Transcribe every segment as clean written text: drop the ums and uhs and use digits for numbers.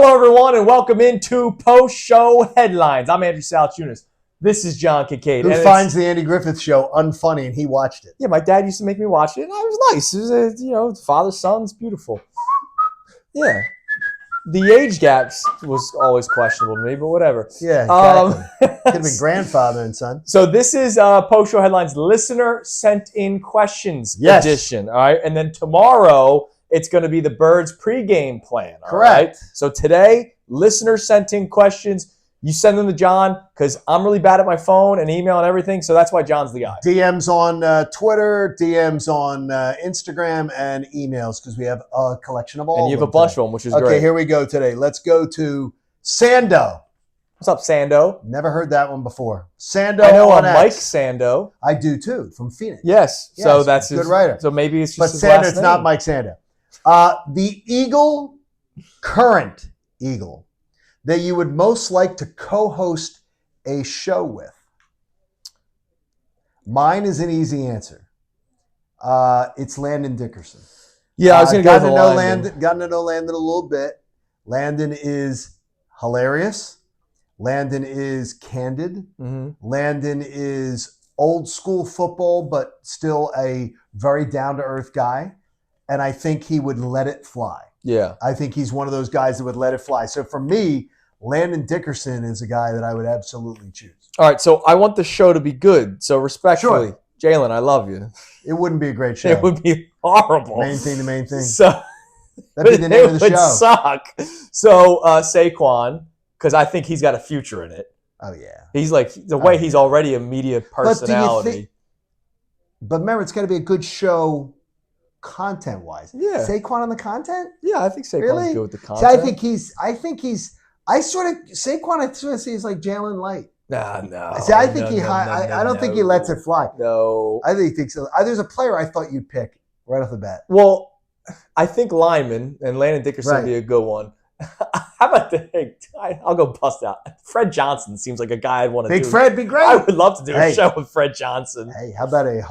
Hello, everyone, and welcome into Post-Show Headlines. I'm Andrew Salciunas. This is John Kincade. Who finds the Andy Griffith Show unfunny, and he watched it. Yeah, my dad used to make me watch it, and it was nice. It was father-son, it's beautiful. Yeah. The age gaps was always questionable to me, but whatever. Yeah, exactly. Could have been grandfather and son. So this is Post-Show Headlines Listener Sent In Questions edition, all right? And then tomorrow, it's going to be the Birds pregame plan. All right? So today, listeners sent in questions. You send them to John because I'm really bad at my phone and email and everything. So that's why John's the guy. DMs on Twitter, DMs on Instagram, and emails because we have a collection of all. And you have a bunch of them, which is great. Okay, here we go today. Let's go to Sando. What's up, Sando? Never heard that one before. Sando. I know Mike Sando. I do too, from Phoenix. Yes. So that's good writer. So maybe it's just but his Sando, last it's name. not Mike Sando. The current Eagle that you would most like to co-host a show with. Mine is an easy answer. It's Landon Dickerson. Yeah, I was going to go with Landon. Gotten to know Landon a little bit. Landon is hilarious. Landon is candid. Mm-hmm. Landon is old school football, but still a very down-to-earth guy. And I think he would let it fly. Yeah. I think he's one of those guys that would let it fly. So for me, Landon Dickerson is a guy that I would absolutely choose. All right, so I want the show to be good. So respectfully, Jalen, I love you. It wouldn't be a great show. It would be horrible. Main thing. So that'd be the name of the show. It would suck. So Saquon, because I think he's got a future in it. Oh, yeah. He's like, the way he's already a media personality. But remember, it's got to be a good show content-wise. Yeah. Saquon on the content? Yeah, I think Saquon's really? good with the content. See, I sort of see he's like Jalen Light. No. See, I think I don't think he lets it fly. No. I think he thinks so. There's a player I thought you'd pick right off the bat. Well, I think Lyman and Landon Dickerson would be a good one. How about I'll go bust out. Fred Johnson seems like a guy I'd want to do. Big Fred, be great. I would love to do a show with Fred Johnson. Hey, how about a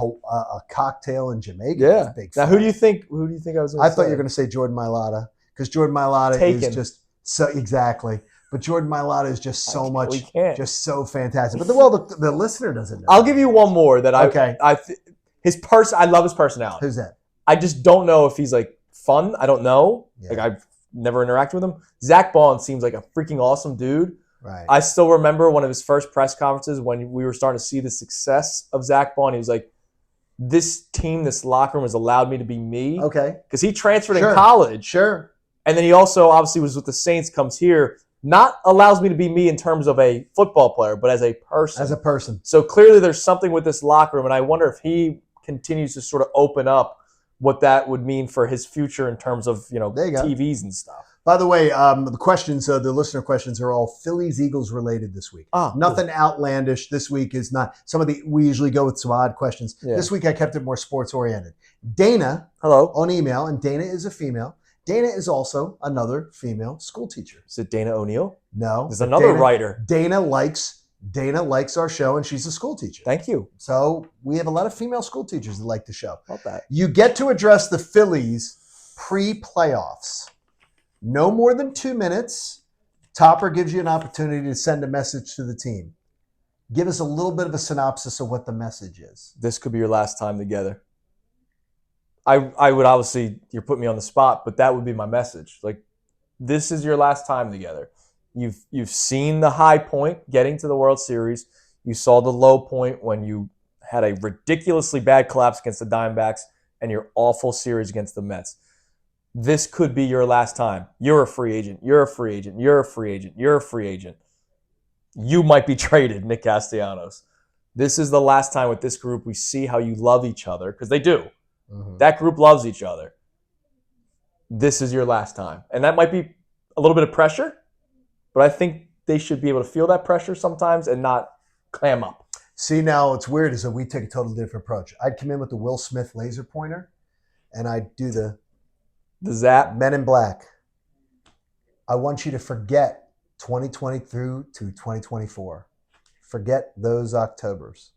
cocktail in Jamaica? Yeah. Big now, who do you think I was going to say? I thought you were going to say Jordan Mailata because Jordan Mailata is just so exactly. But Jordan Mailata is just so much, just so fantastic. But the listener doesn't know. I'll give you one more that I love his personality. Who's that? I just don't know if he's like fun. I don't know. Yeah. Like I've never interacted with him. Zach Bond seems like a freaking awesome dude. Right. I still remember one of his first press conferences when we were starting to see the success of Zach Bond. He was like, "This team, this locker room has allowed me to be me." Okay. Because he transferred in college. Sure. And then he also obviously was with the Saints. Comes here. Not allows me to be me in terms of a football player, but as a person. As a person. So clearly there's something with this locker room, and I wonder if he continues to sort of open up what that would mean for his future in terms of, TVs and stuff. By the way, the questions, the listener questions are all Phillies Eagles related this week. Nothing outlandish. This week is not. We usually go with some odd questions. Yeah. This week I kept it more sports oriented. Dana, hello, on email, and Dana is a female. Dana is also another female school teacher. Is it Dana O'Neill? No. There's another writer. Dana likes our show, and she's a school teacher. Thank you. So we have a lot of female school teachers that like the show. About that. You get to address the Phillies pre-playoffs. No more than 2 minutes. Topper gives you an opportunity to send a message to the team. Give us a little bit of a synopsis of what the message is. This could be your last time together. I would obviously, you're putting me on the spot, but that would be my message. Like, this is your last time together. You've seen the high point, getting to the World Series. You saw the low point when you had a ridiculously bad collapse against the Diamondbacks and your awful series against the Mets. This could be your last time. You're a free agent. You're a free agent. You're a free agent. You're a free agent. You might be traded, Nick Castellanos. This is the last time with this group we see how you love each other, because they do. Mm-hmm. That group loves each other. This is your last time. And that might be a little bit of pressure, but I think they should be able to feel that pressure sometimes and not clam up. See, now what's weird is that we take a totally different approach. I'd come in with the Will Smith laser pointer, and I'd do the zap. Men in Black. I want you to forget 2020 through to 2024. Forget those Octobers.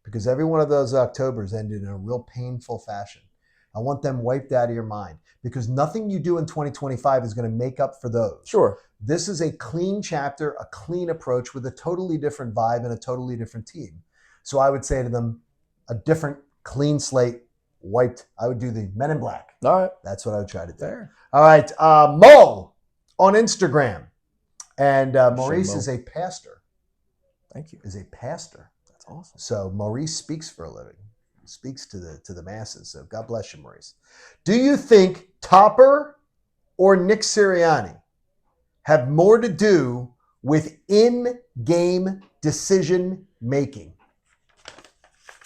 Because every one of those Octobers ended in a real painful fashion. I want them wiped out of your mind because nothing you do in 2025 is going to make up for those. Sure. This is a clean chapter, a clean approach with a totally different vibe and a totally different team. So I would say to them, a different clean slate, wiped. I would do the Men in Black. All right. That's what I would try to do. There. All right. Mo on Instagram. And Maurice Mo. is a pastor. Thank you. Is a pastor. That's awesome. So Maurice speaks for a living. Speaks to the masses. So God bless you, Maurice. Do you think Topper or Nick Sirianni have more to do with in-game decision making?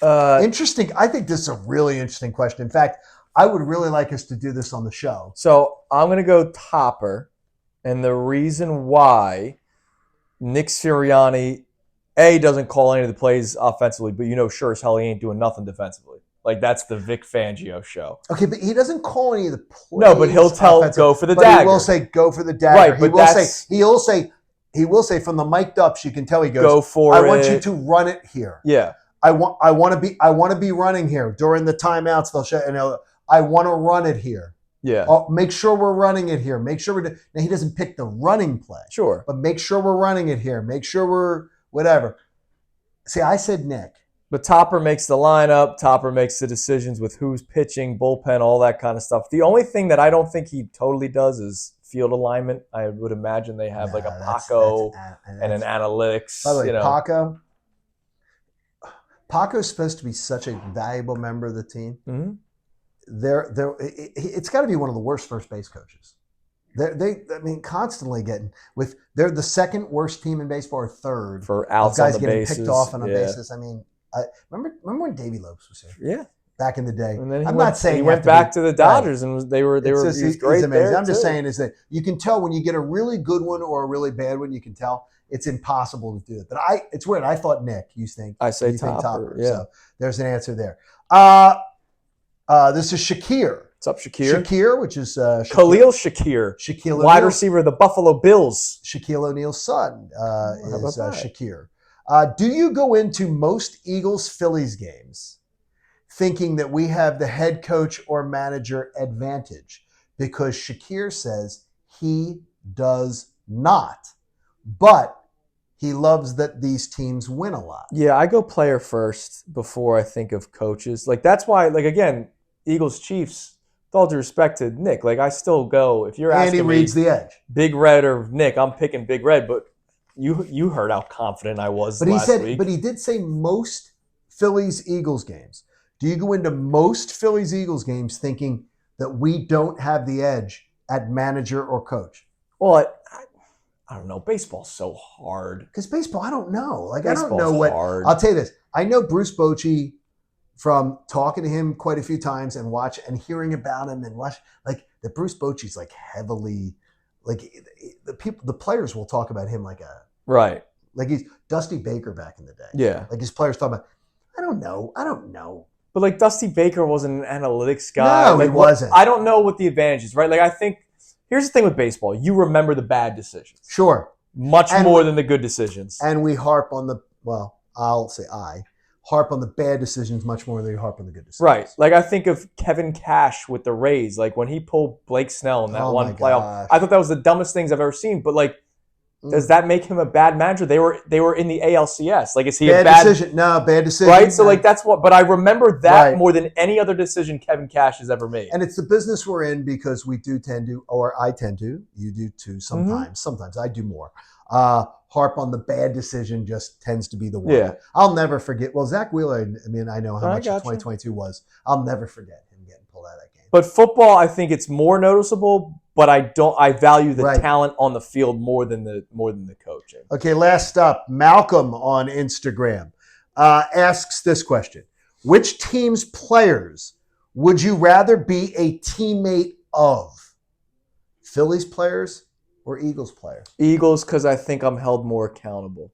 Interesting. I think this is a really interesting question. In fact, I would really like us to do this on the show. So I'm going to go Topper. And the reason why Nick Sirianni, doesn't call any of the plays offensively, but sure as hell he ain't doing nothing defensively. Like, that's the Vic Fangio show. Okay, but he doesn't call any of the plays. No, but he'll tell, go for the dagger. He will say, go for the dagger. Right, but he will say from the mic'd ups, you can tell he goes, go for I it. want you to run it here. Yeah. I want to be running here. During the timeouts, they'll show, I want to run it here. Yeah. Oh, make sure we're running it here. Make sure now he doesn't pick the running play. Sure. But make sure we're running it here. Make sure we're whatever. See, I said Nick. But Topper makes the lineup. Topper makes the decisions with who's pitching, bullpen, all that kind of stuff. The only thing that I don't think he totally does is field alignment. I would imagine they have like a Paco and an analytics. By the way, Paco's supposed to be such a valuable member of the team. Mm-hmm. It's got to be one of the worst first base coaches. Constantly they're the second worst team in baseball or third for outs guys on the getting bases. picked off on a basis. Remember when Davey Lopes was here? Yeah, back in the day. And then I'm not saying he went back to the Dodgers and he was great amazing. there. I'm just saying is that you can tell when you get a really good one or a really bad one. You can tell it's impossible to do it. But it's weird. I thought Nick. You think? I say you Topper. think Topper. Yeah. So there's an answer there. This is Shakir. What's up, Shakir? Shakir, which is Khalil Shakir, Shaquille wide O'Neal. receiver of the Buffalo Bills. Shaquille O'Neal's son is that? Shakir. Do you go into most Eagles-Phillies games thinking that we have the head coach or manager advantage? Because Shakir says he does not. But he loves that these teams win a lot. Yeah, I go player first before I think of coaches. Like, that's why, again, Eagles-Chiefs, with all due respect to Nick, I still go, if you're asking Andy Reid's the edge. Big Red or Nick, I'm picking Big Red, but you heard how confident I was last week. But he did say most Phillies-Eagles games. Do you go into most Phillies-Eagles games thinking that we don't have the edge at manager or coach? Well, I don't know. Baseball's so hard. Because baseball, I don't know. I Baseball's don't know what. hard. I'll tell you this. I know Bruce Bochy from talking to him quite a few times and hearing about him and that Bruce Bochy's heavily the players will talk about him right. He's Dusty Baker back in the day. Yeah. His players talk about, I don't know. But Dusty Baker wasn't an analytics guy. No, he wasn't. I don't know what the advantage is, right? I think here's the thing with baseball. You remember the bad decisions. Sure. Much more than the good decisions. And we harp on I harp on the bad decisions much more than we harp on the good decisions. Right. I think of Kevin Cash with the Rays. When he pulled Blake Snell in that one playoff. Gosh. I thought that was the dumbest things I've ever seen. But does that make him a bad manager? They were in the ALCS. Is he a bad decision? No, bad decision. Right? So that's what, but I remember that more than any other decision Kevin Cash has ever made. And it's the business we're in because we do tend to, or I tend to, you do too sometimes. Mm-hmm. Sometimes I do more. Harp on the bad decision just tends to be the one. Yeah. I'll never forget. Well, Zach Wheeler, I know how much gotcha. 2022 was. I'll never forget him getting pulled out of that game. But football, I think it's more noticeable, but I value the talent on the field more than the coaching. Okay, last up, Malcolm on Instagram asks this question. Which team's players would you rather be a teammate of? Phillies players or Eagles players? Eagles, because I think I'm held more accountable.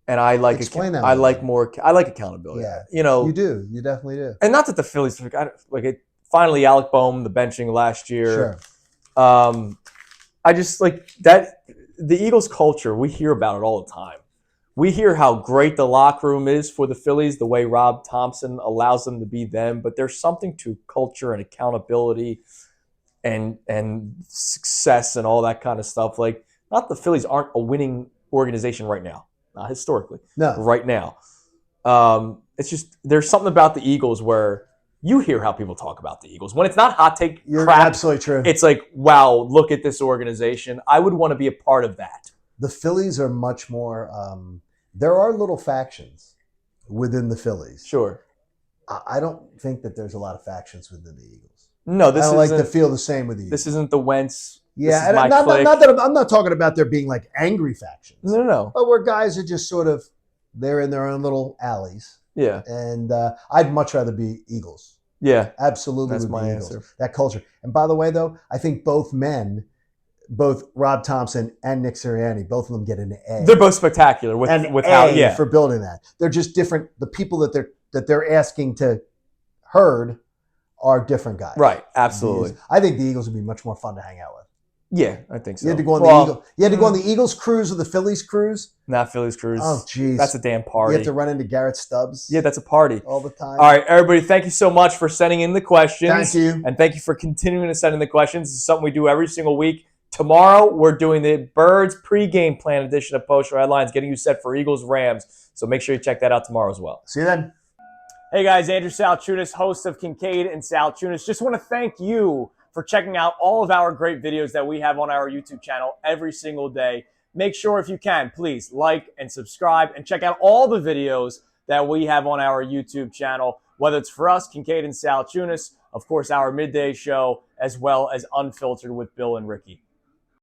And I like Explain that. I like accountability. Yeah. You do. You definitely do. And not that the Phillies finally Alec Boehm, the benching last year. Sure. I just that the Eagles culture, we hear about it all the time. We hear how great the locker room is for the Phillies, the way Rob Thomson allows them to be them, but there's something to culture and accountability and success and all that kind of stuff. Like, not the Phillies aren't a winning organization right now, not historically, No. right now. It's just there's something about the Eagles where you hear how people talk about the Eagles. When it's not hot take You're crap, absolutely true. it's like, wow, look at this organization. I would want to be a part of that. The Phillies are much more. There are little factions within the Phillies. Sure. I don't think that there's a lot of factions within the Eagles. No, I this don't like isn't. to feel the same with you. This isn't the Wentz. Yeah, this is and my not clique. that I'm not talking about there being like angry factions. No. But where guys are just sort of they're in their own little alleys. Yeah. And I'd much rather be Eagles. Yeah. Absolutely, That's would be my Eagles. answer. That culture. And by the way, though, I think both Rob Thomson and Nick Sirianni, both of them get an A. They're both spectacular with how for building that. They're just different. The people that they're asking to herd are different guys. Right. Absolutely. I think the Eagles would be much more fun to hang out with. Yeah, I think so. You had to go on the Eagles. You had to go on the Eagles cruise or the Phillies cruise. Not Phillies cruise. Oh, geez, that's a damn party. You have to run into Garrett Stubbs. Yeah, that's a party all the time. All right, everybody, thank you so much for sending in the questions. Thank you, and thank you for continuing to send in the questions. This is something we do every single week. Tomorrow, we're doing the Birds pregame plan edition of Post Show Headlines, getting you set for Eagles Rams. So make sure you check that out tomorrow as well. See you then. Hey guys, Andrew Salciunas, host of Kincade and Salciunas. Just want to thank you for checking out all of our great videos that we have on our YouTube channel every single day. Make sure, if you can, please like and subscribe and check out all the videos that we have on our YouTube channel, whether it's for us, Kincade and Salciunas, of course, our midday show, as well as Unfiltered with Bill and Ricky.